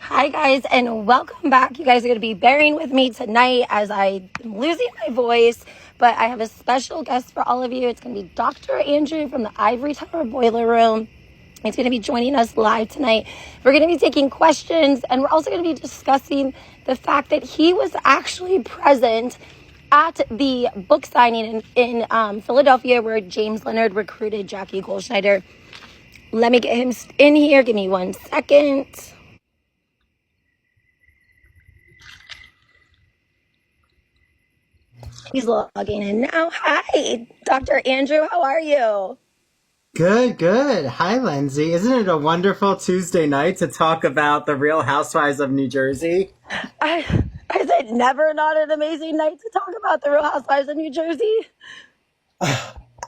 Hi, guys, and welcome back. You guys are going to be bearing with me tonight as I am losing my voice, but I have a special guest for all of you. It's going to be Dr. Andrew from the Ivory Tower Boiler Room. He's going to be joining us live tonight. We're going to be taking questions, and we're also going to be discussing the fact that he was actually present at the book signing in Philadelphia where James Leonard recruited Jackie Goldschneider. Let me get him in here. Give me 1 second. He's logging in now. Hi, Dr. Andrew. How are you? Good, good. Hi, Lenzi. Isn't it a wonderful Tuesday night to talk about the Real Housewives of New Jersey? Is it never not an amazing night to talk about the Real Housewives of New Jersey?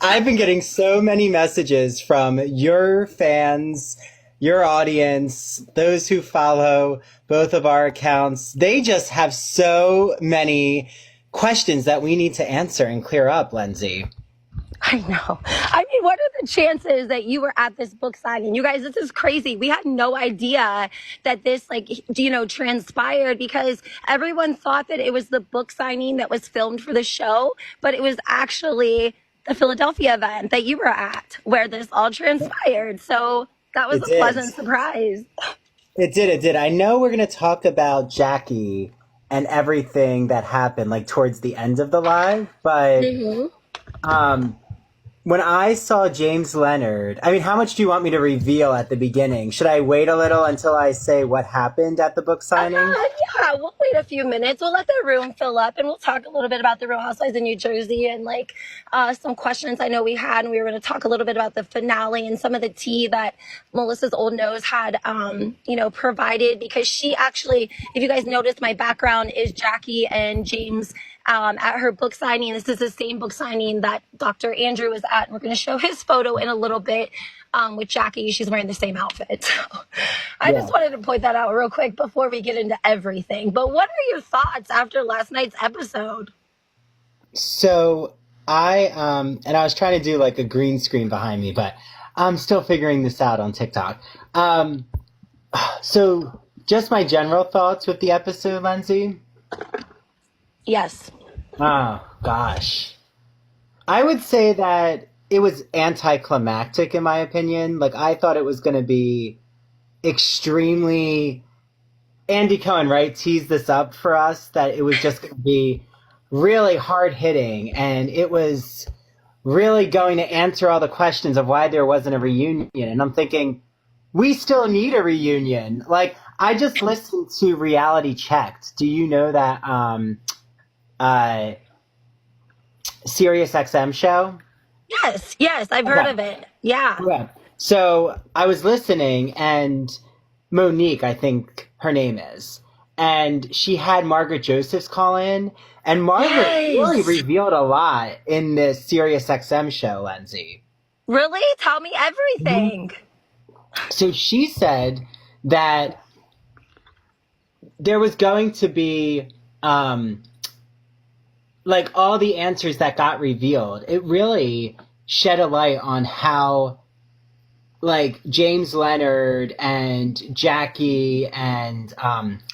I've been getting so many messages from your fans, your audience, those who follow both of our accounts. They just have so many questions that we need to answer and clear up, Lenzi. I know. I mean, what are the chances that you were at this book signing? You guys, this is crazy. We had no idea that this, transpired because everyone thought that it was the book signing that was filmed for the show, but it was actually the Philadelphia event that you were at where this all transpired. So that was It a did. pleasant surprise. It did. I know we're going to talk about Jackie and everything that happened, like towards the end of the live, but um, when I saw James Leonard, I mean, how much do you want me to reveal at the beginning? Should I wait a little until I say what happened at the book signing? Yeah, we'll wait a few minutes. We'll let the room fill up and we'll talk a little bit about the Real Housewives in New Jersey and some questions I know we had. And we were going to talk a little bit about the finale and some of the tea that Melissa's Old Nose had, provided because she actually, if you guys noticed, my background is Jackie and James at her book signing. This is the same book signing that Dr. Andrew was at. And we're going to show his photo in a little bit with Jackie. She's wearing the same outfit. So I just wanted to point that out real quick before we get into everything. But what are your thoughts after last night's episode? So and I was trying to do like a green screen behind me, but I'm still figuring this out on TikTok. So just my general thoughts with the episode, Lenzi. Yes. Oh, gosh. I would say that it was anticlimactic in my opinion. Like I thought it was going to be extremely Andy Cohen, right, teased this up for us that it was just going to be really hard hitting and it was really going to answer all the questions of why there wasn't a reunion. And I'm thinking, we still need a reunion. Like, I just listened to Reality Checked. Do you know that uh, Sirius XM show? Yes, I've heard of it. Yeah. Yeah. So I was listening, and Monique, I think her name is, and she had Margaret Josephs call in, and Margaret really revealed a lot in this Sirius XM show, Lenzi. Really? Tell me everything. So she said that there was going to be like all the answers that got revealed. It really shed a light on how like James Leonard and Jackie and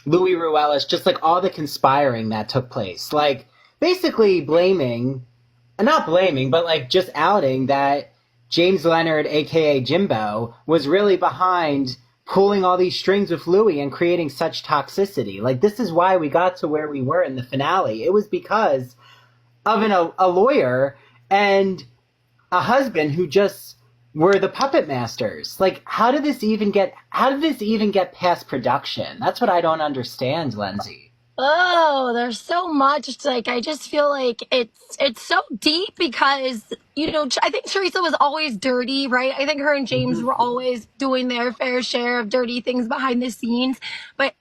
Louis Ruelas, just like all the conspiring that took place. Like basically not blaming, but like just outing that James Leonard, aka Jimbo, was really behind pulling all these strings with Louis and creating such toxicity. Like this is why we got to where we were in the finale. It was because of a lawyer and a husband who just were the puppet masters. Like, how did this even get past production? That's what I don't understand, Lenzi. Oh, there's so much. Like, I just feel like it's so deep because, I think Teresa was always dirty, right? I think her and James were always doing their fair share of dirty things behind the scenes. But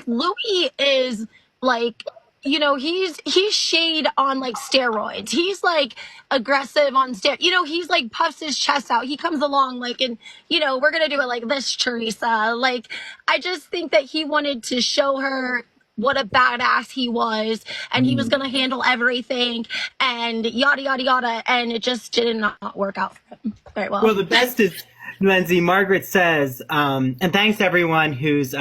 Louis is like, he's shade on like steroids. He's like aggressive on steroids. He's like puffs his chest out. He comes along like, and we're gonna do it like this, Teresa. Like, I just think that he wanted to show her what a badass he was, and he was gonna handle everything, and yada yada yada, and it just did not work out for him very well. Well, the best is, Lenzi, Margaret says, and thanks to everyone who's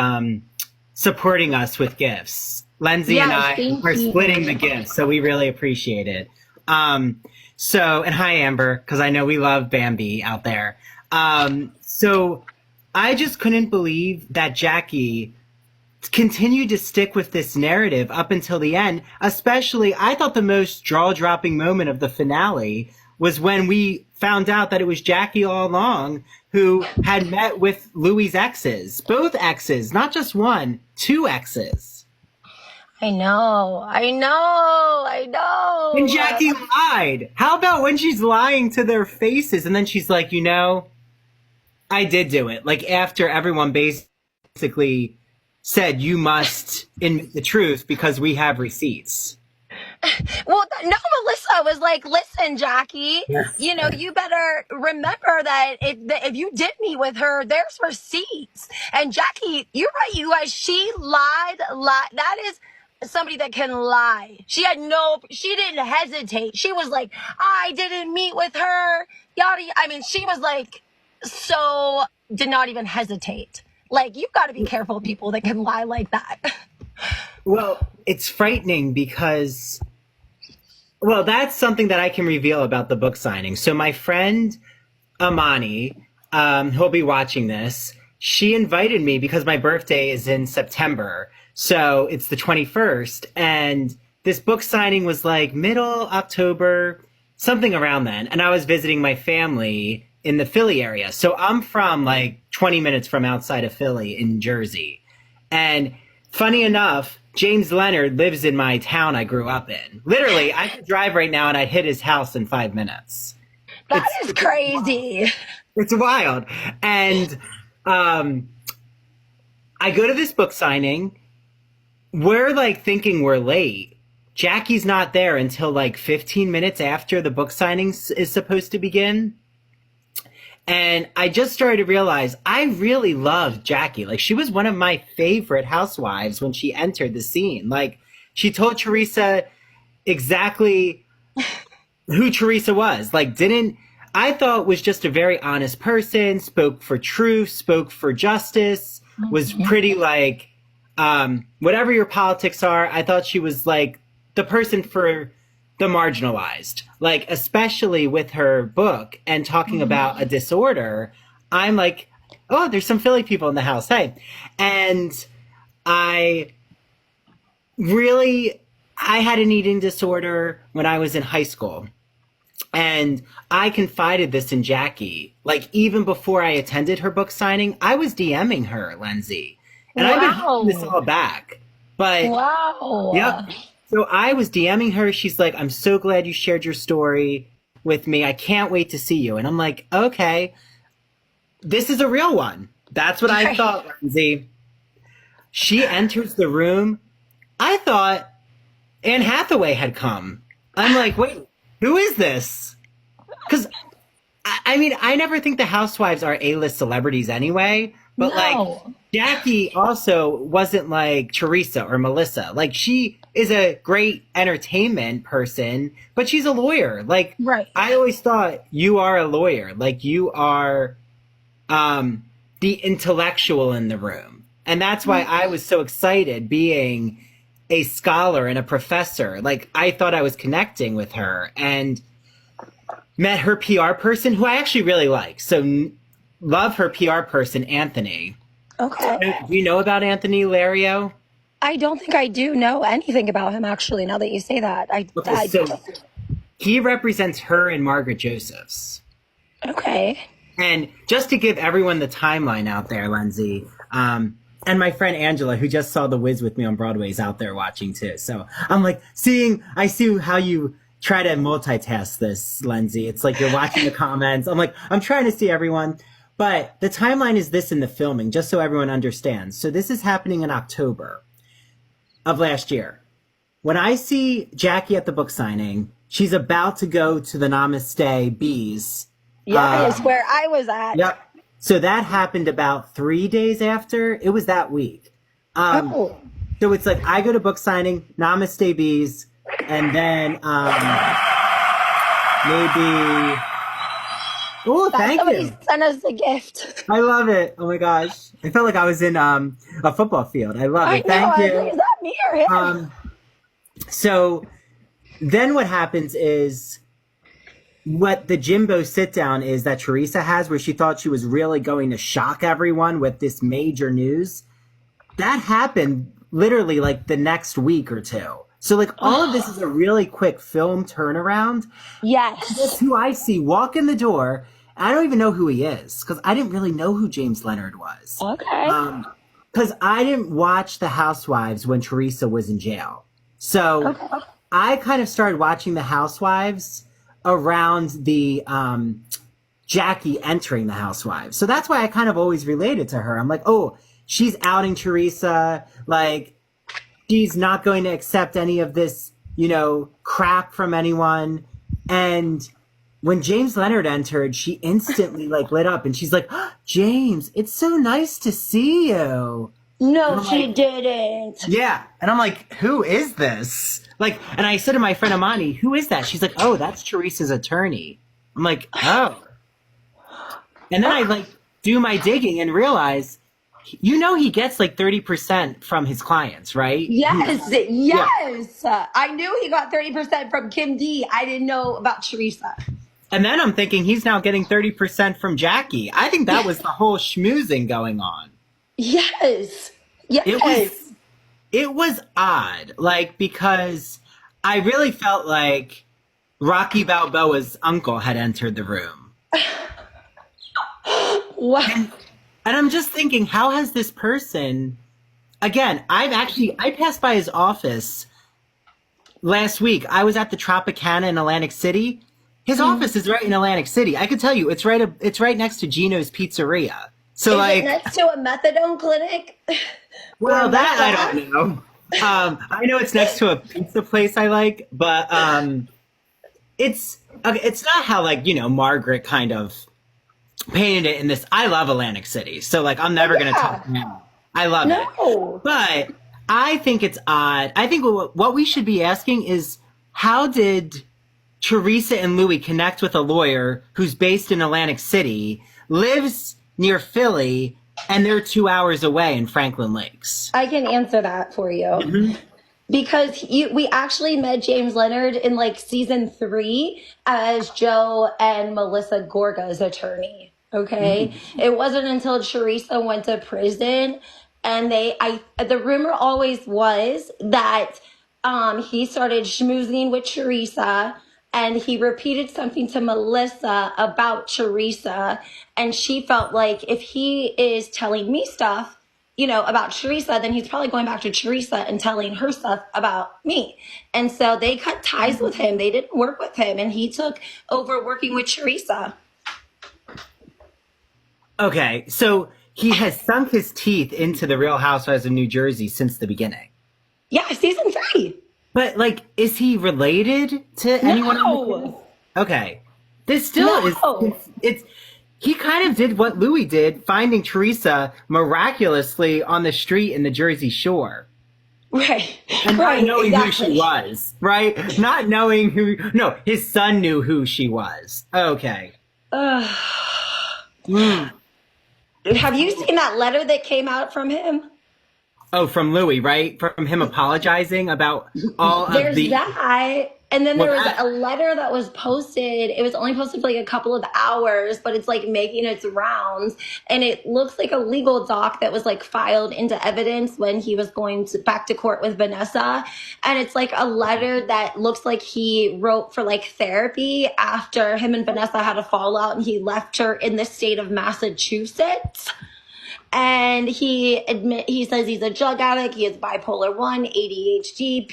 supporting us with gifts. Lenzi and Yes, I thank are you. splitting the gifts, so we really appreciate it. And hi, Amber, because I know we love Bambi out there. So I just couldn't believe that Jackie continued to stick with this narrative up until the end. Especially, I thought the most jaw-dropping moment of the finale was when we found out that it was Jackie all along who had met with Louis's exes. Both exes, not just one, two exes. I know. And Jackie lied. How about when she's lying to their faces and then she's like, I did do it. Like after everyone basically said you must admit the truth because we have receipts. Well, no, Melissa was like, listen, Jackie, Yes. you better remember that if you did meet with her, there's receipts. And Jackie, you're right, you guys, she lied. That is somebody that can lie. She didn't hesitate. She was like, I didn't meet with her. Yada. I mean, she was like, did not even hesitate. Like, you've got to be careful of people that can lie like that. Well, it's frightening because, that's something that I can reveal about the book signing. So my friend Amani, who'll be watching this, she invited me because my birthday is in September. So it's the 21st. And this book signing was like middle October, something around then. And I was visiting my family in the Philly area. So I'm from like 20 minutes from outside of Philly in Jersey. And funny enough, James Leonard lives in my town I grew up in. Literally, I could drive right now and I'd hit his house in 5 minutes. That is crazy. It's wild. And I go to this book signing. We're like thinking we're late. Jackie's not there until like 15 minutes after the book signing is supposed to begin. And I just started to realize I really loved Jackie. Like, she was one of my favorite housewives when she entered the scene. Like, she told Teresa exactly who Teresa was. Like, I thought was just a very honest person, spoke for truth, spoke for justice, was pretty like, whatever your politics are, I thought she was like the person for the marginalized, like, especially with her book and talking about a disorder. I'm like, oh, there's some Philly people in the house. Hey. And I had an eating disorder when I was in high school. And I confided this in Jackie. Like, even before I attended her book signing, I was DMing her, Lenzi. And I've been holding this all back. But, wow. Yep. So I was DMing her. She's like, I'm so glad you shared your story with me. I can't wait to see you. And I'm like, okay, this is a real one. That's what I thought, Lenzi. She enters the room. I thought Anne Hathaway had come. I'm like, wait, who is this? Because, I mean, I never think the housewives are A-list celebrities anyway. But, like, Jackie also wasn't like Teresa or Melissa. Like, she is a great entertainment person, but she's a lawyer. Like, right. I always thought you are a lawyer. Like, you are the intellectual in the room. And that's why I was so excited being a scholar and a professor. Like, I thought I was connecting with her and met her PR person, who I actually really like. So love her PR person, Anthony. Okay. Do you know about Anthony Lario? I don't think I do know anything about him, actually, now that you say that. So he represents her and Margaret Josephs. Okay. And just to give everyone the timeline out there, Lenzi, and my friend Angela, who just saw The Wiz with me on Broadway, is out there watching too. So I'm like, I see how you try to multitask this, Lenzi. It's like you're watching the comments. I'm like, I'm trying to see everyone. But the timeline is this in the filming, just so everyone understands. So this is happening in October of last year. When I see Jackie at the book signing, she's about to go to the Namaste Bees. Yes, where I was at. Yep. So that happened about 3 days after. It was that week. So it's like I go to book signing, Namaste Bees, and then maybe Oh, That thank somebody you. sent us a gift. I love it. Oh my gosh. I felt like I was in a football field. I love I it. know. Thank I was like, you. is that me or him? Um, so then what happens is what the Jimbo sit down is that Teresa has, where she thought she was really going to shock everyone with this major news. That happened literally like the next week or two. So like all of this is a really quick film turnaround. Guess Yes. who I see walk in the door? I don't even know who he is because I didn't really know who James Leonard was. Okay. Because I didn't watch The Housewives when Teresa was in jail. So Okay. I kind of started watching The Housewives around the Jackie entering The Housewives. So that's why I kind of always related to her. I'm like, oh, she's outing Teresa. Like, she's not going to accept any of this, crap from anyone. And when James Leonard entered, she instantly like lit up and she's like, oh, James, it's so nice to see you. And No, I'm she like, didn't. yeah. And I'm like, who is this? Like, and I said to my friend Amani, who is that? She's like, oh, that's Teresa's attorney. I'm like, oh. And then I like do my digging and realize, he gets like 30% from his clients, right? Yes, Yeah. yes. I knew he got 30% from Kim D. I didn't know about Teresa. And then I'm thinking he's now getting 30% from Jackie. I think that was the whole schmoozing going on. Yes. Yes. It was odd, like, because I really felt like Rocky Balboa's uncle had entered the room. Wow. And I'm just thinking, how has this person, again, I passed by his office last week. I was at the Tropicana in Atlantic City. His office is right in Atlantic City. I could tell you, it's right next to Gino's Pizzeria. So Is like, it next to a methadone clinic? well, Or that I meth don't know. I know it's next to a pizza place I like, but it's not how like Margaret kind of painted it in this. I love Atlantic City, so like I'm never gonna talk now. I love it, No. but I think it's odd. I think what we should be asking is, how did Teresa and Louis connect with a lawyer who's based in Atlantic City, lives near Philly, and they're 2 hours away in Franklin Lakes? I can answer that for you. Because we actually met James Leonard in like season 3 as Joe and Melissa Gorga's attorney. Okay. It wasn't until Teresa went to prison and the rumor always was that he started schmoozing with Teresa and he repeated something to Melissa about Teresa. And she felt like if he is telling me stuff, about Teresa, then he's probably going back to Teresa and telling her stuff about me. And so they cut ties with him. They didn't work with him. And he took over working with Teresa. Okay, so he has sunk his teeth into the Real Housewives of New Jersey since the beginning. Yeah, season 3. But like, is he related to anyone else? Okay. This still No. it's he kind of did what Louis did, finding Teresa miraculously on the street in the Jersey Shore. Right. And Right. not knowing who Exactly. she was, right? Not knowing no, his son knew who she was. Okay. Mm. Have you seen that letter that came out from him? Oh, from Louis, right? From him apologizing about all of There's the... that. And then Well, there was that- a letter that was posted. It was only posted for like a couple of hours, but it's like making its rounds. And it looks like a legal doc that was like filed into evidence when he was going back to court with Vanessa. And it's like a letter that looks like he wrote for like therapy after him and Vanessa had a fallout and he left her in the state of Massachusetts. And he says he's a drug addict. He has bipolar 1, ADHD,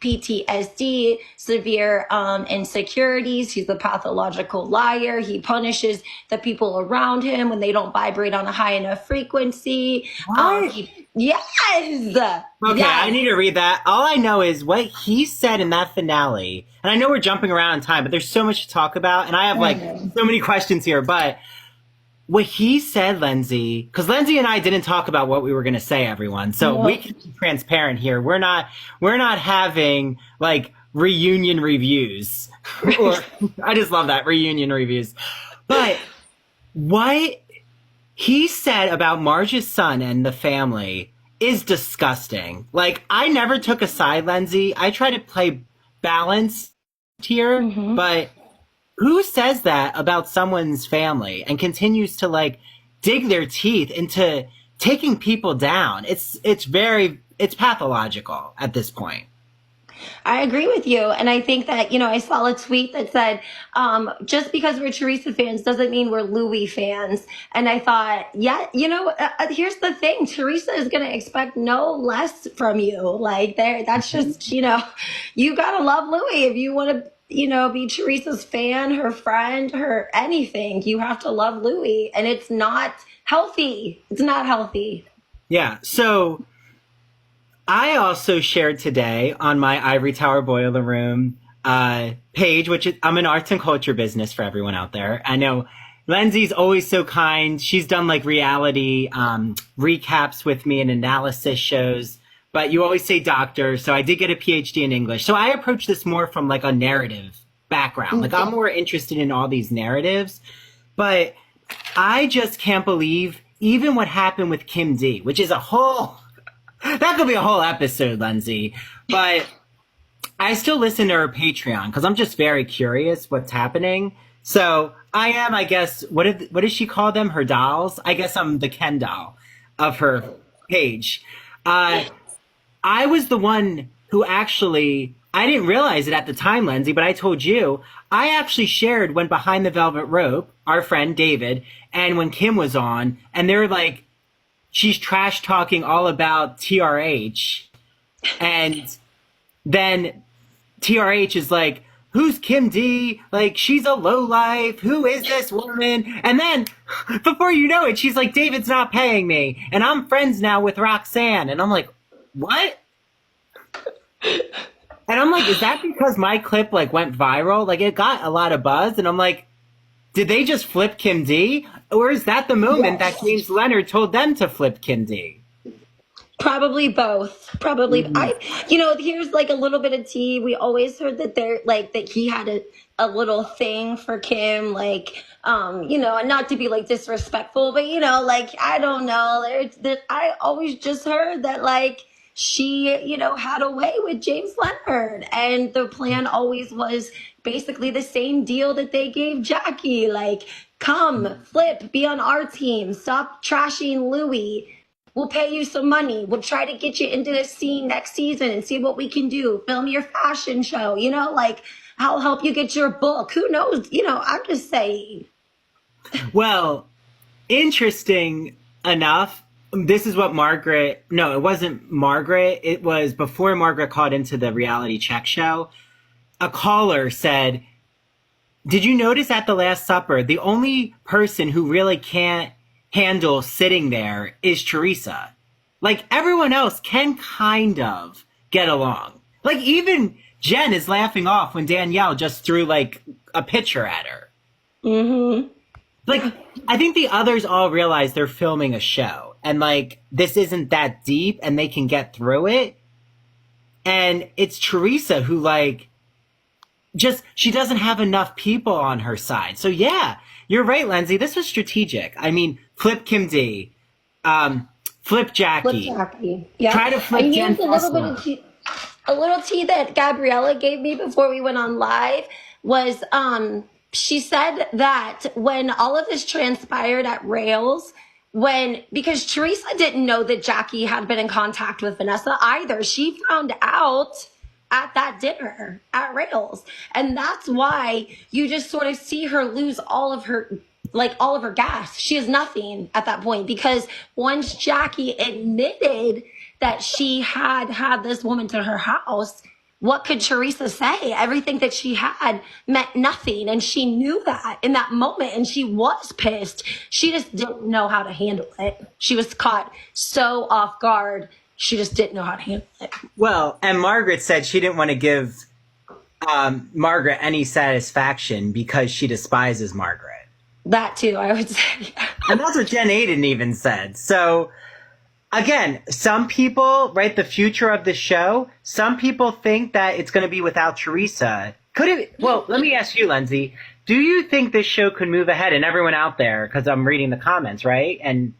PTSD, severe insecurities. He's a pathological liar. He punishes the people around him when they don't vibrate on a high enough frequency. What? Yes. Okay, Yes. I need to read that. All I know is what he said in that finale. And I know we're jumping around in time, but there's so much to talk about. And I have like so many questions here. But what he said, Lenzi, because Lenzi and I didn't talk about what we were going to say, everyone. So we can be transparent here. We're not having like reunion reviews. Or, I just love that, reunion reviews. But what he said about Marge's son and the family is disgusting. Like, I never took a side, Lenzi. I try to play balanced here, but who says that about someone's family and continues to like dig their teeth into taking people down? It's pathological at this point. I agree with you. And I think that, I saw a tweet that said, just because we're Teresa fans doesn't mean we're Louis fans. And I thought, yeah, here's the thing. Teresa is going to expect no less from you. Like, that's just, you got to love Louis if you want to, be Teresa's fan, her friend, her anything. You have to love Louis. And it's not healthy. It's not healthy. Yeah. So I also shared today on my Ivory Tower Boiler Room page, which I'm an arts and culture business for everyone out there. I know Lenzi's always so kind. She's done like reality recaps with me and analysis shows, but you always say doctor. So I did get a PhD in English. So I approach this more from like a narrative background. Like, I'm more interested in all these narratives, but I just can't believe even what happened with Kim D, which is that could be a whole episode, Lenzi. But I still listen to her Patreon because I'm just very curious what's happening. So I am, I guess, what does she call them? Her dolls? I guess I'm the Ken doll of her page. I was the one who actually, I didn't realize it at the time, Lenzi, but I told you, I actually shared when Behind the Velvet Rope, our friend David, and when Kim was on, and they're like, she's trash talking all about TRH. And then TRH is like, who's Kim D? Like, she's a lowlife. Who is this woman? And then before you know it, she's like, David's not paying me. And I'm friends now with Roxanne. And I'm like, what? And I'm like, is that because my clip like went viral? Like, it got a lot of buzz. And I'm like, did they just flip Kim D? Or is that the moment that James Leonard told them to flip Kim D? Probably both. Probably. Here's like a little bit of tea. We always heard that that he had a little thing for Kim, like, and not to be like disrespectful, but like, I don't know. I always just heard that like she, had a way with James Leonard, and the plan always was basically the same deal that they gave Jackie, like, come, flip, be on our team, stop trashing Louis. We'll pay you some money. We'll try to get you into the scene next season and see what we can do. Film your fashion show, like, I'll help you get your book. Who knows? I'm just saying. Well, interesting enough, this is what it wasn't Margaret. It was before Margaret called into the reality check show. A caller said, did you notice at the Last Supper, the only person who really can't handle sitting there is Teresa? Like, everyone else can kind of get along. Like, even Jen is laughing off when Danielle just threw like a picture at her. Like, I think the others all realize they're filming a show and like this isn't that deep and they can get through it. And it's Teresa who like she doesn't have enough people on her side. So yeah, you're right, Lenzi. This was strategic. I mean, flip Kim D, flip Jackie. Flip Jackie. Yeah. Try to flip Jen. A little tea that Gabriella gave me before we went on live was she said that when all of this transpired at Rails, because Teresa didn't know that Jackie had been in contact with Vanessa either. She found out at that dinner at Rails. And that's why you just sort of see her lose all of her gas. She has nothing at that point, because once Jackie admitted that she had this woman to her house, what could Teresa say? Everything that she had meant nothing. And she knew that in that moment. And she was pissed. She just didn't know how to handle it. She was caught so off guard. She just didn't know how to handle it. Well, and Margaret said she didn't want to give Margaret any satisfaction because she despises Margaret. That too, I would say. And that's what Jen Aiden even said. So, again, some people, right, the future of the show, some people think that it's going to be without Teresa. Well, let me ask you, Lenzi, do you think this show could move ahead? And everyone out there, because I'm reading the comments, right? And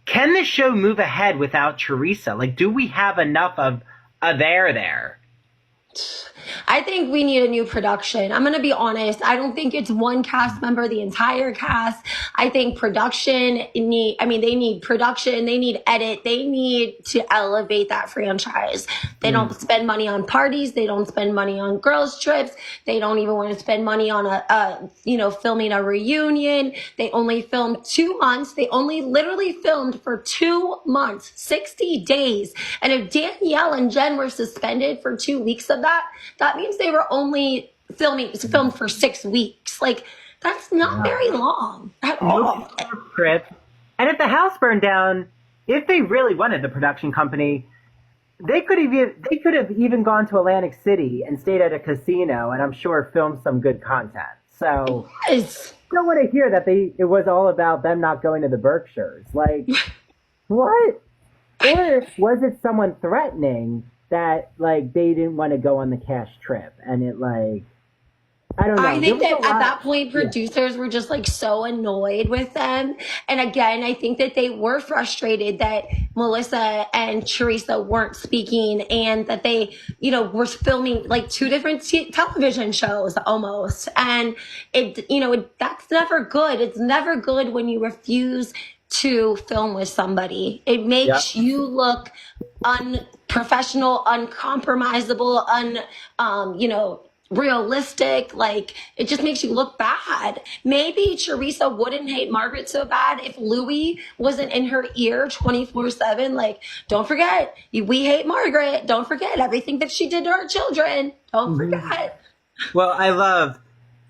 can this show move ahead without Teresa? Like, do we have enough of a there? I think we need a new production. I'm going to be honest. I don't think it's one cast member, the entire cast. I think they need production, they need edit, they need to elevate that franchise. They don't spend money on parties. They don't spend money on girls trips. They don't even want to spend money on filming a reunion. They only filmed 2 months. They only literally filmed for 2 months, 60 days. And if Danielle and Jen were suspended for 2 weeks of that means they were only filmed for 6 weeks. Like, that's not very long at all. Trip. And if the house burned down, if they really wanted the production company, they could have even gone to Atlantic City and stayed at a casino, and I'm sure filmed some good content. So yes. I don't want to hear that it was all about them not going to the Berkshires. Like, what? Or was it someone threatening that, like, they didn't want to go on the cash trip, and it, like, I don't know. I think that at that point, producers were just like so annoyed with them. And again, I think that they were frustrated that Melissa and Teresa weren't speaking, and that they, were filming like two different television shows almost. And that's never good. It's never good when you refuse to film with somebody. It makes you look unprofessional, uncompromisable, realistic. Like, it just makes you look bad. Maybe Teresa wouldn't hate Margaret so bad if Louis wasn't in her ear 24/7. Like, don't forget, we hate Margaret. Don't forget everything that she did to our children. Don't forget. Well, I love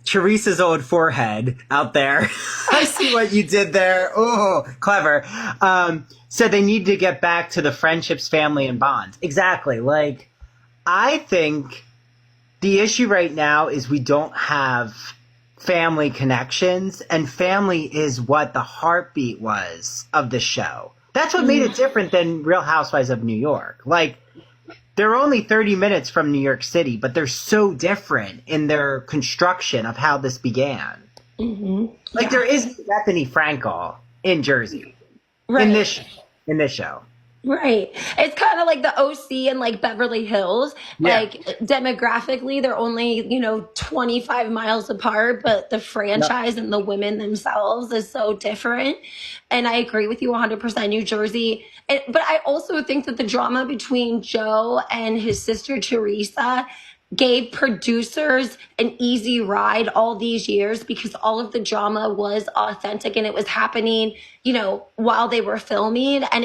Teresa's old forehead out there. I see what you did there. Oh, clever. So they need to get back to the friendships, family, and bonds. Exactly. Like, I think the issue right now is we don't have family connections, and family is what the heartbeat was of the show. That's what made it different than Real Housewives of New York. Like, they're only 30 minutes from New York City, but they're so different in their construction of how this began. Like, there is Bethany Frankel in Jersey, in this show. Right. It's kind of like the OC and like Beverly Hills. Yeah. Like, demographically, they're only, 25 miles apart, but the franchise and the women themselves is so different. And I agree with you 100%, New Jersey. But I also think that the drama between Joe and his sister Teresa gave producers an easy ride all these years, because all of the drama was authentic and it was happening, while they were filming, and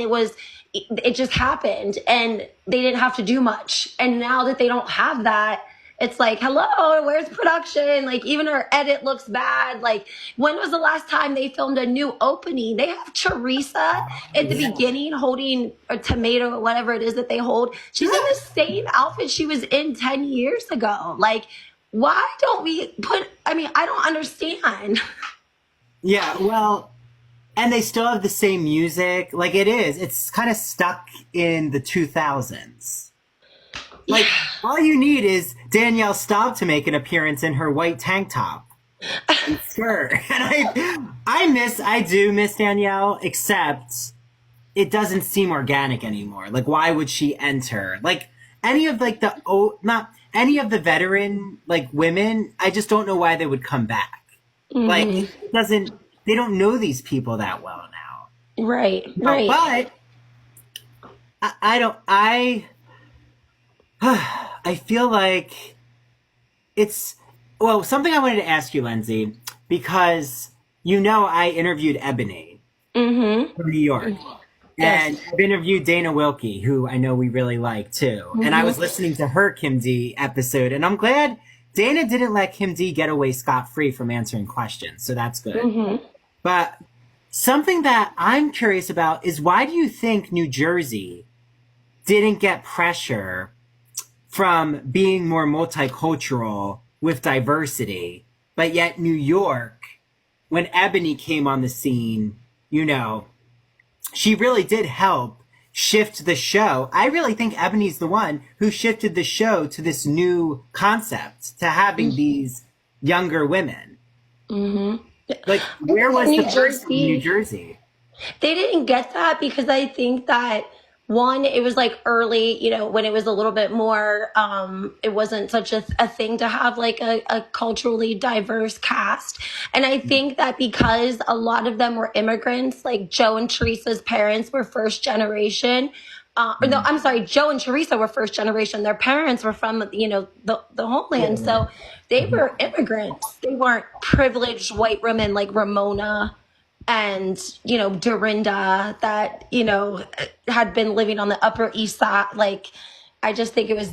it just happened and they didn't have to do much. And now that they don't have that, it's like, hello, where's production? Like, even our edit looks bad. Like, when was the last time they filmed a new opening? They have Teresa at the beginning holding a tomato or whatever it is that they hold. She's in the same outfit she was in 10 years ago. Like, why don't we I don't understand. Yeah, well, and they still have the same music. Like, it's kind of stuck in the 2000s. Like, all you need is Danielle Staub to make an appearance in her white tank top and skirt. And I do miss Danielle, except it doesn't seem organic anymore. Like, why would she enter? Like, any of not any of the veteran, like, women, I just don't know why they would come back. Like, they don't know these people that well now. Right. But I feel like it's, well, something I wanted to ask you, Lenzi, because I interviewed Ebony from New York. And I've interviewed Dana Wilkie, who I know we really like too. And I was listening to her Kim D episode, and I'm glad Dana didn't let Kim D get away scot-free from answering questions. So that's good. But something that I'm curious about is, why do you think New Jersey didn't get pressure from being more multicultural with diversity, but yet New York, when Ebony came on the scene, she really did help shift the show. I really think Ebony's the one who shifted the show to this new concept, to having these younger women. Hmm. Like, I where think in was the New person in New Jersey, Jersey? they didn't get that because I think that one, it was like early, when it was a little bit more, it wasn't such a thing to have like a culturally diverse cast. And I think that because a lot of them were immigrants, like Joe and Teresa's parents were first generation. Or no, Mm. I'm sorry, Joe and Teresa were first generation. Their parents were from, the homeland. So they Mhm. were immigrants. They weren't privileged white women like Ramona and Dorinda that had been living on the Upper East Side. Like, I just think it was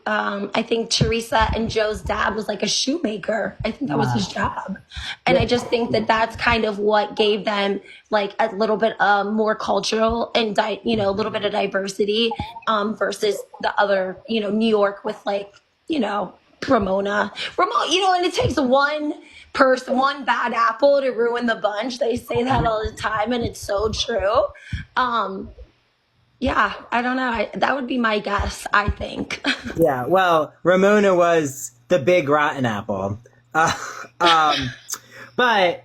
I think Teresa and Joe's dad was like a shoemaker. I think that was his job. And I Yeah. just think that that's kind of what gave them like a little bit more cultural and a little bit of diversity, versus the other, New York with like, you know Ramona, and it takes one bad apple to ruin the bunch. They say that all the time, and it's so true. Um, yeah, I don't know. That would be my guess, I think. Yeah, well, Ramona was the big rotten apple. Uh, um, but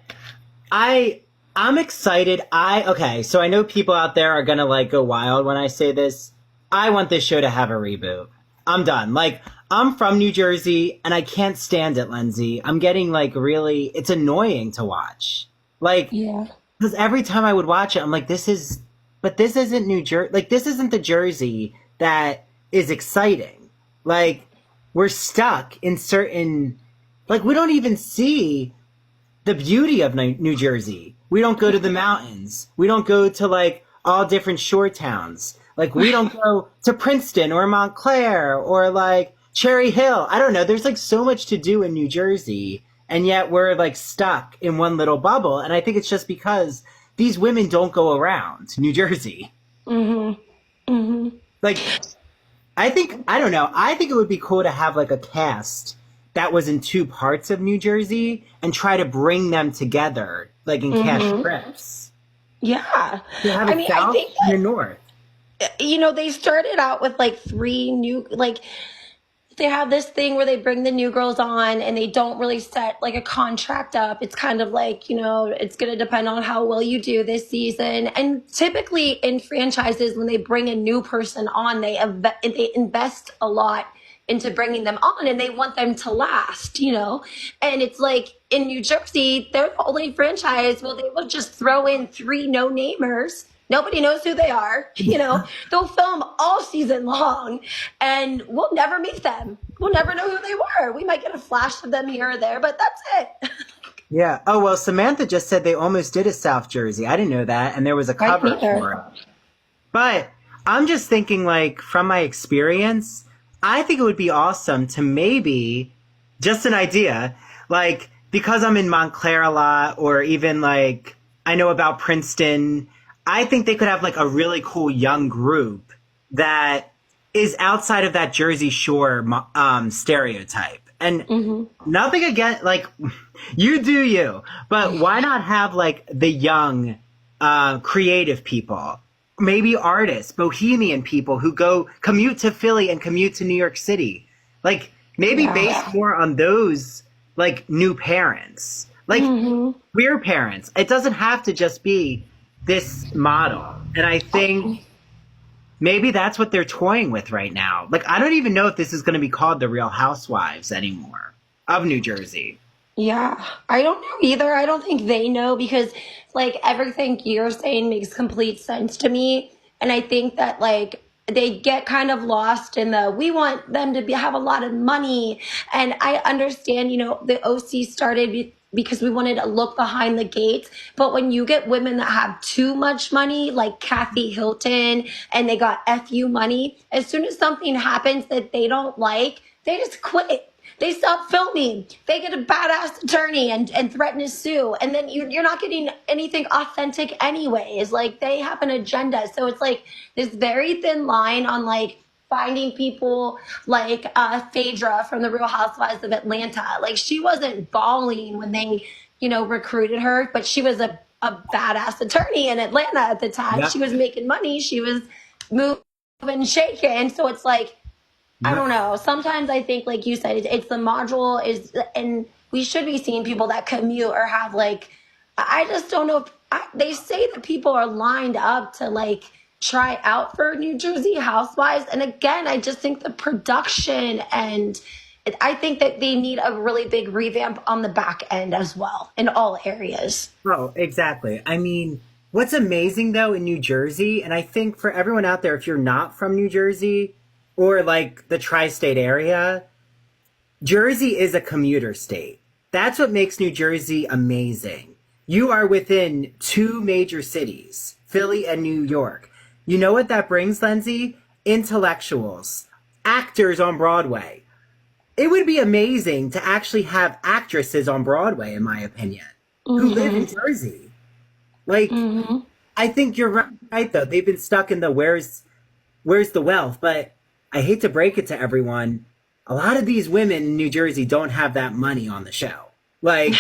I I'm excited. Okay, so I know people out there are gonna like go wild when I say this. I want this show to have a reboot. I'm done. Like, I'm from New Jersey and I can't stand it, Lenzi. I'm getting like really it's annoying to watch. Like, Yeah. because every time I would watch it, I'm like, this isn't New Jersey. Like, this isn't the Jersey that is exciting. Like, we're stuck in certain, like, we don't even see the beauty of New Jersey. We don't go to the mountains. We don't go to like all different shore towns. Like, we don't go to Princeton or Montclair or like Cherry Hill. I don't know. There's like so much to do in New Jersey, and yet we're like stuck in one little bubble. And I think it's just because these women don't go around New Jersey. Mhm. Mhm. Like, I don't know. I think it would be cool to have like a cast that was in two parts of New Jersey and try to bring them together, like in cash Mhm. trips. Yeah. To have I a mean, I south think and a that north. they started out with like three new, like, they have this thing where they bring the new girls on and they don't really set like a contract up. It's kind of like, it's going to depend on how well you do this season. And typically in franchises, when they bring a new person on, they invest a lot into bringing them on and they want them to last. And it's like in New Jersey, they're the only franchise. Well, they will just throw in three no-namers. Nobody knows who they are. They'll film all season long and we'll never meet them. We'll never know who they were. We might get a flash of them here or there, but that's it. Yeah. Oh, well, Samantha just said they almost did a South Jersey. I didn't know that. And there was a Right, cover for neither. it. But I'm just thinking, like, from my experience, I think it would be awesome to maybe, just an idea, like, because I'm in Montclair a lot, or even like, I know about Princeton, I think they could have like a really cool young group that is outside of that Jersey Shore stereotype. And Hmm. nothing against, like, you do you, but why not have like the young, creative people, maybe artists, bohemian people who go commute to Philly and commute to New York City, like maybe based Yeah. more on those like new parents, like Hmm. queer parents. It doesn't have to just be this model, and I think maybe that's what they're toying with right now. Like, I don't even know if this is going to be called the Real Housewives anymore of New Jersey. Yeah, I don't know either. I don't think they know because, like, everything you're saying makes complete sense to me. And I think that, like, they get kind of lost in we want them to have a lot of money. And I understand, the OC started because we wanted to look behind the gates. But when you get women that have too much money, like Kathy Hilton, and they got FU money, as soon as something happens that they don't like, they just quit. They stop filming. They get a badass attorney and threaten to sue. And then you're not getting anything authentic anyways. Like, they have an agenda. So it's like this very thin line on like finding people like Phaedra from the Real Housewives of Atlanta. Like, she wasn't bawling when they, recruited her, but she was a badass attorney in Atlanta at the time. She Yep. was making money. She was moving and shaking. So it's like, I Yep. don't know. Sometimes I think, like you said, it's the module is, and we should be seeing people that commute or have like, I just don't know if they say that people are lined up to like try out for New Jersey Housewives. And again, I just think the production and I think that they need a really big revamp on the back end as well in all areas. Oh, exactly. I mean, what's amazing though in New Jersey, and I think for everyone out there, if you're not from New Jersey or like the tri-state area, Jersey is a commuter state. That's what makes New Jersey amazing. You are within two major cities, Philly and New York. You know what that brings, Lenzi? Intellectuals, actors on Broadway. It would be amazing to actually have actresses on Broadway, in my opinion, who live in Jersey. Like, I think you're right, though. They've been stuck in the where's the wealth? But I hate to break it to everyone. A lot of these women in New Jersey don't have that money on the show. Like,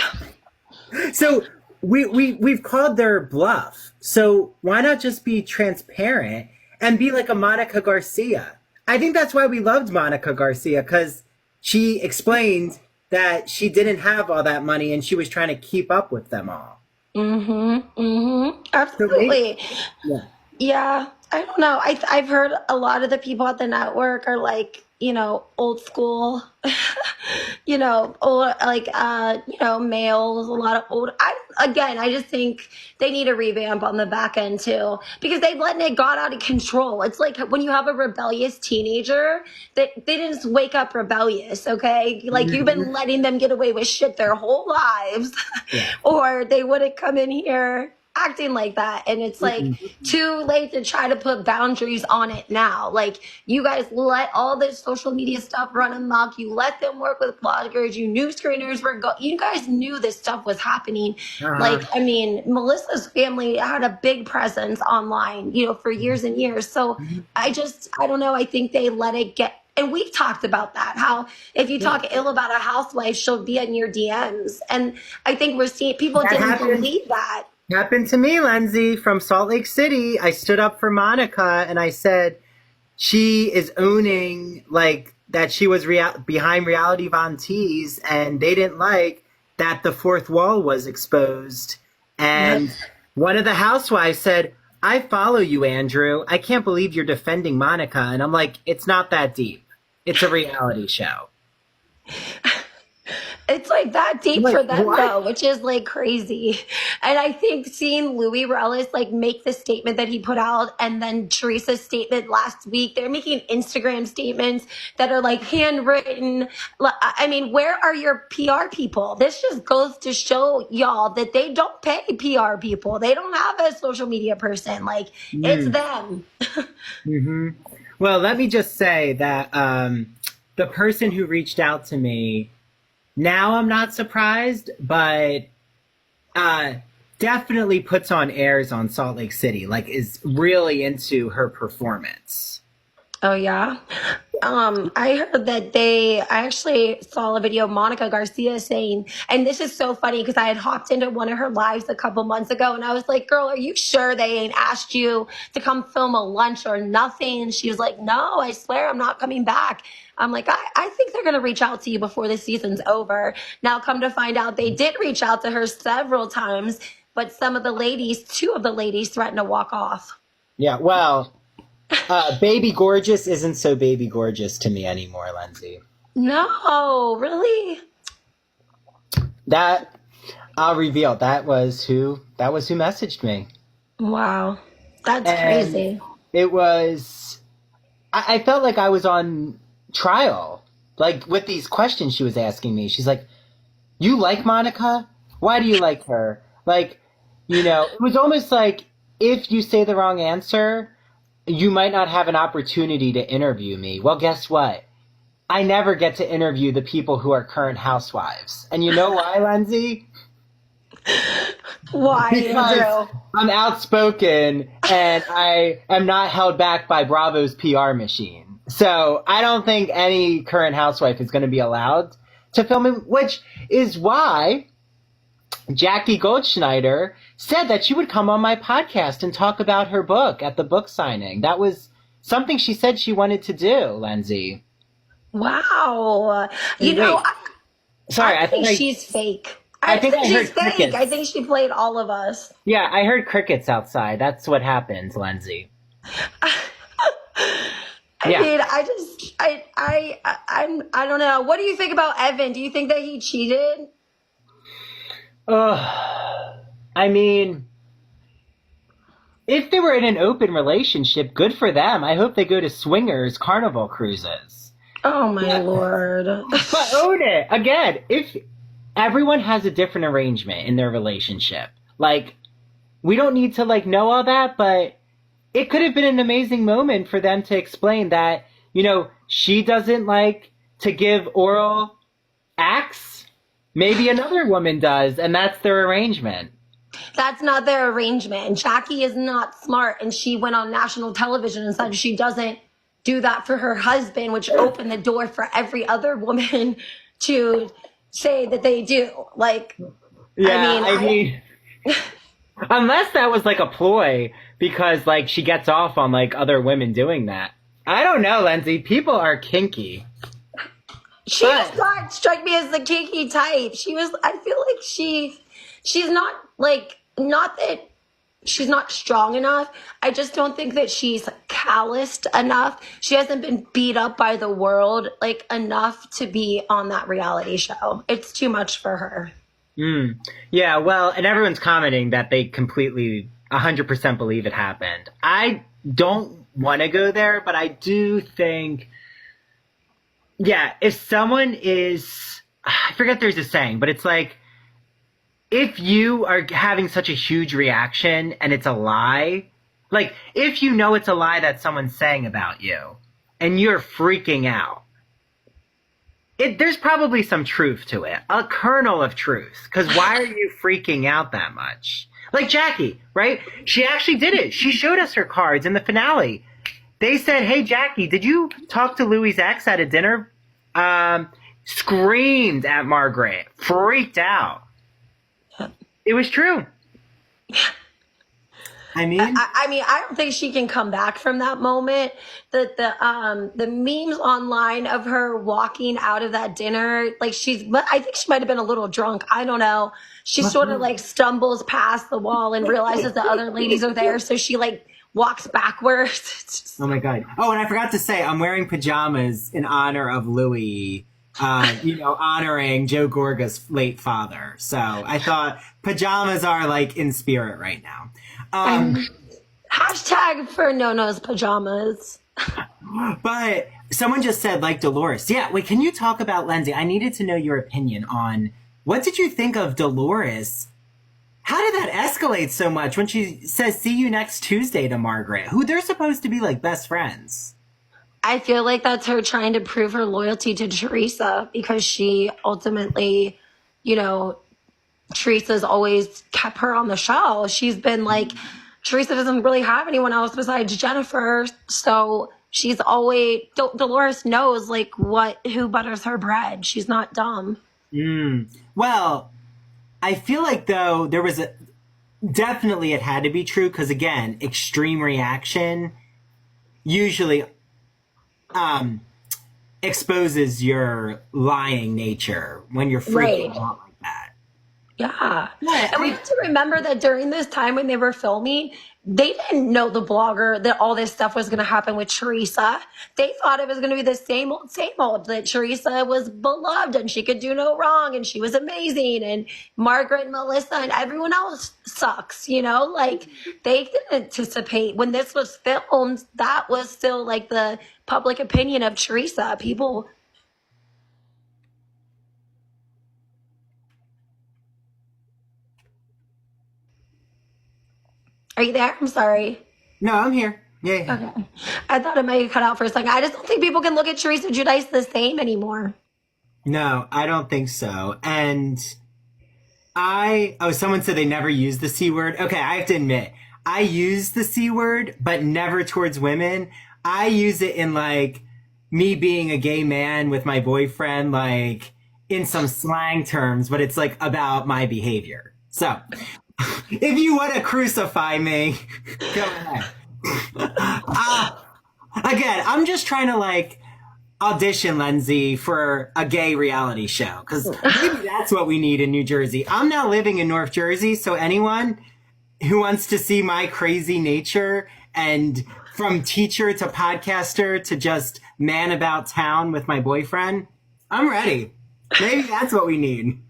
so we've called their bluff. So why not just be transparent and be like a Monica Garcia? I think that's why we loved Monica Garcia, because she explained that she didn't have all that money and she was trying to keep up with them all. Absolutely. Yeah. Yeah, I don't know. I've heard a lot of the people at the network are like, old school, old, like, males, a lot of old. I just think they need a revamp on the back end too, because they've letting it got out of control. It's like when you have a rebellious teenager that they didn't just wake up rebellious, okay? Like you've been letting them get away with shit their whole lives, or they wouldn't come in here acting like that. And it's like too late to try to put boundaries on it now. Like you guys let all this social media stuff run amok. You let them work with bloggers. You knew screeners you guys knew this stuff was happening. Like, I mean, Melissa's family had a big presence online, for years and years. So I don't know. I think they let it get, and we've talked about that, how if you talk ill about a housewife, she'll be in your DMs. And I think we're seeing people didn't believe that. Happened to me, Lenzi, from Salt Lake City. I stood up for Monica and I said she is owning like that she was behind Reality Von Tease, and they didn't like that the fourth wall was exposed. And one of the housewives said, "I follow you, Andrew. I can't believe you're defending Monica." And I'm like, it's not that deep. It's a reality show. It's like that deep for them though, which is like crazy. And I think seeing Louis Relis like make the statement that he put out, and then Teresa's statement last week, they're making Instagram statements that are like handwritten. I mean, where are your PR people? This just goes to show y'all that they don't pay PR people. They don't have a social media person. Like it's them. Well, let me just say that the person who reached out to me, now I'm not surprised, but definitely puts on airs on Salt Lake City, like is really into her performance. Oh, yeah. I heard that I actually saw a video of Monica Garcia saying, and this is so funny because I had hopped into one of her lives a couple months ago and I was like, girl, are you sure they ain't asked you to come film a lunch or nothing? And she was like, no, I swear I'm not coming back. I'm like, I think they're going to reach out to you before the season's over. Now, come to find out, they did reach out to her several times, but two of the ladies threatened to walk off. Yeah, well, Baby Gorgeous isn't so Baby Gorgeous to me anymore, Lenzi. No, really? That, I'll reveal, that was who messaged me. Wow. That's crazy. It was, I felt like I was on trial, like with these questions she was asking me. She's like, you like Monica? Why do you like her? Like, it was almost like if you say the wrong answer, you might not have an opportunity to interview me. Well, guess what? I never get to interview the people who are current housewives. And you know why, Lenzi? Why, Andrew? I'm outspoken and I am not held back by Bravo's PR machine. So I don't think any current housewife is going to be allowed to film him, which is why Jackie Goldschneider said that she would come on my podcast and talk about her book at the book signing. That was something she said she wanted to do, Lenzi. Wow. Sorry, I think she's fake. I I think think I she's heard fake. I crickets. think she played all of us. Yeah, I heard crickets outside. That's what happens, Lenzi. I Yeah. mean, I don't know. What do you think about Evan? Do you think that he cheated? I mean, if they were in an open relationship, good for them. I hope they go to swingers carnival cruises. Oh my Yeah. lord. But own it. Again, if everyone has a different arrangement in their relationship, like, we don't need to, like, know all that, but it could have been an amazing moment for them to explain that, she doesn't like to give oral acts. Maybe another woman does, and that's their arrangement. That's not their arrangement. Jackie is not smart, and she went on national television and said she doesn't do that for her husband, which opened the door for every other woman to say that they do. Like, Yeah, I mean, unless that was like a ploy because like she gets off on like other women doing that. I don't know, Lenzi. People are kinky. she does not strike me as the kinky type. I feel like she's not like, not that she's not strong enough. I just don't think that she's calloused enough. She hasn't been beat up by the world like enough to be on that reality show. It's too much for her. Yeah, well, and everyone's commenting that they completely 100% believe it happened. I don't want to go there, but I do think, yeah, if someone is, I forget there's a saying, but it's like, if you are having such a huge reaction and it's a lie, like if you know it's a lie that someone's saying about you and you're freaking out, there's probably some truth to it, a kernel of truth. Because why are you freaking out that much? Like Jackie, right? She actually did it. She showed us her cards in the finale. They said, "Hey, Jackie, did you talk to Louis' ex at a dinner?" Screamed at Margaret, freaked out. It was true. I mean, I don't think she can come back from that moment. The memes online of her walking out of that dinner, like I think she might have been a little drunk. I don't know. She sort of like stumbles past the wall and realizes the other ladies are there, so she like walks backwards. oh my God. Oh, and I forgot to say, I'm wearing pajamas in honor of Louis. Honoring Joe Gorga's late father. So I thought pajamas are like in spirit right now. Hashtag for No-No's pajamas. But someone just said, like Dolores. Yeah, wait, can you talk about Lenzi? I needed to know your opinion on what did you think of Dolores? How did that escalate so much when she says, "See you next Tuesday" to Margaret, who they're supposed to be like best friends? I feel like that's her trying to prove her loyalty to Teresa because she ultimately, Teresa's always kept her on the show. She's been like, Teresa doesn't really have anyone else besides Jennifer. So she's always, Dolores knows like who butters her bread. She's not dumb. Well, I feel like though there was definitely it had to be true because again, extreme reaction usually exposes your lying nature when you're freaking out like that. Yeah. And we have to remember that during this time when they were filming, they didn't know the blogger that all this stuff was going to happen with Teresa. They thought it was going to be the same old, that Teresa was beloved and she could do no wrong and she was amazing. And Margaret and Melissa and everyone else sucks, like they didn't anticipate when this was filmed, that was still like the public opinion of Teresa. People. Are you there? I'm sorry. No, I'm here. Yeah. Okay. I thought it might have cut out for a second. I just don't think people can look at Teresa Giudice the same anymore. No, I don't think so. And someone said they never use the C word. Okay, I have to admit, I use the C word, but never towards women. I use it in like me being a gay man with my boyfriend, like in some slang terms, but it's like about my behavior. So if you want to crucify me, go ahead. Again, I'm just trying to like audition, Lenzi, for a gay reality show, because maybe that's what we need in New Jersey. I'm now living in North Jersey, so anyone who wants to see my crazy nature and from teacher to podcaster to just man about town with my boyfriend, I'm ready. Maybe that's what we need.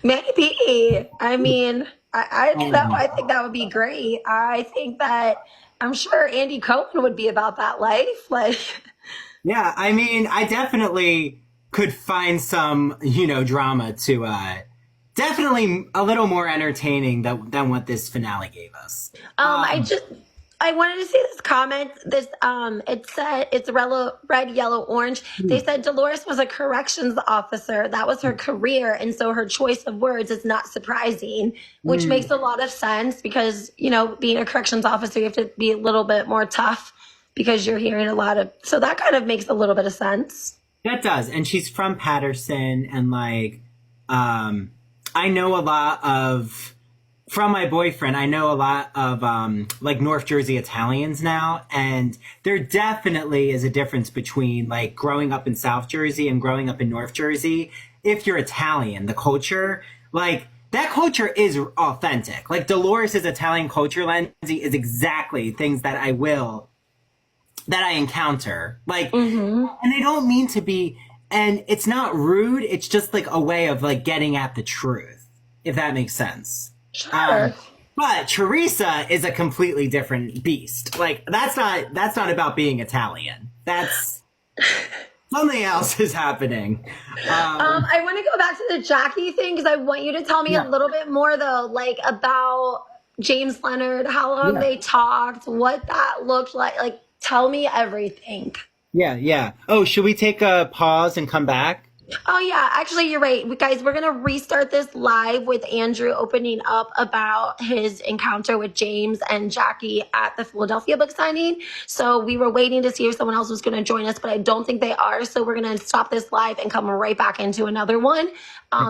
Maybe. I mean, Oh my I think that would be great. I think that I'm sure Andy Cohen would be about that life. Like, Yeah, I mean, I definitely could find some, drama to definitely a little more entertaining than what this finale gave us. I just I wanted to see this comment. This it said it's red, yellow, orange. They said Dolores was a corrections officer. That was her career, and so her choice of words is not surprising, which makes a lot of sense because being a corrections officer, you have to be a little bit more tough because you're hearing a lot of. So that kind of makes a little bit of sense. That does, and she's from Patterson, and I know a lot of from my boyfriend. I know a lot of like North Jersey Italians now, and there definitely is a difference between like growing up in South Jersey and growing up in North Jersey. If you're Italian, the culture, like that culture is authentic. Like Dolores's Italian culture, Lindsay, is exactly things that I encounter. Like, and they don't mean to be, and it's not rude. It's just like a way of like getting at the truth, if that makes sense. Sure. But Teresa is a completely different beast. Like, that's not about being Italian. That's something else is happening. I want to go back to the Jackie thing because I want you to tell me a little bit more though, like about James Leonard, how long they talked, what that looked like. Like, tell me everything. Yeah. Oh, should we take a pause and come back? Oh yeah, actually you're right. Guys, we're gonna restart this live with Andrew opening up about his encounter with James and Jackie at the Philadelphia book signing. So we were waiting to see if someone else was gonna join us, but I don't think they are. So we're gonna stop this live and come right back into another one,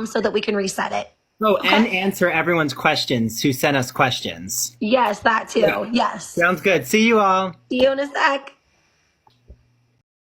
so that we can reset it. Oh, okay. And answer everyone's questions who sent us questions. Yes, that too. Yes. Sounds good. See you all. See you in a sec.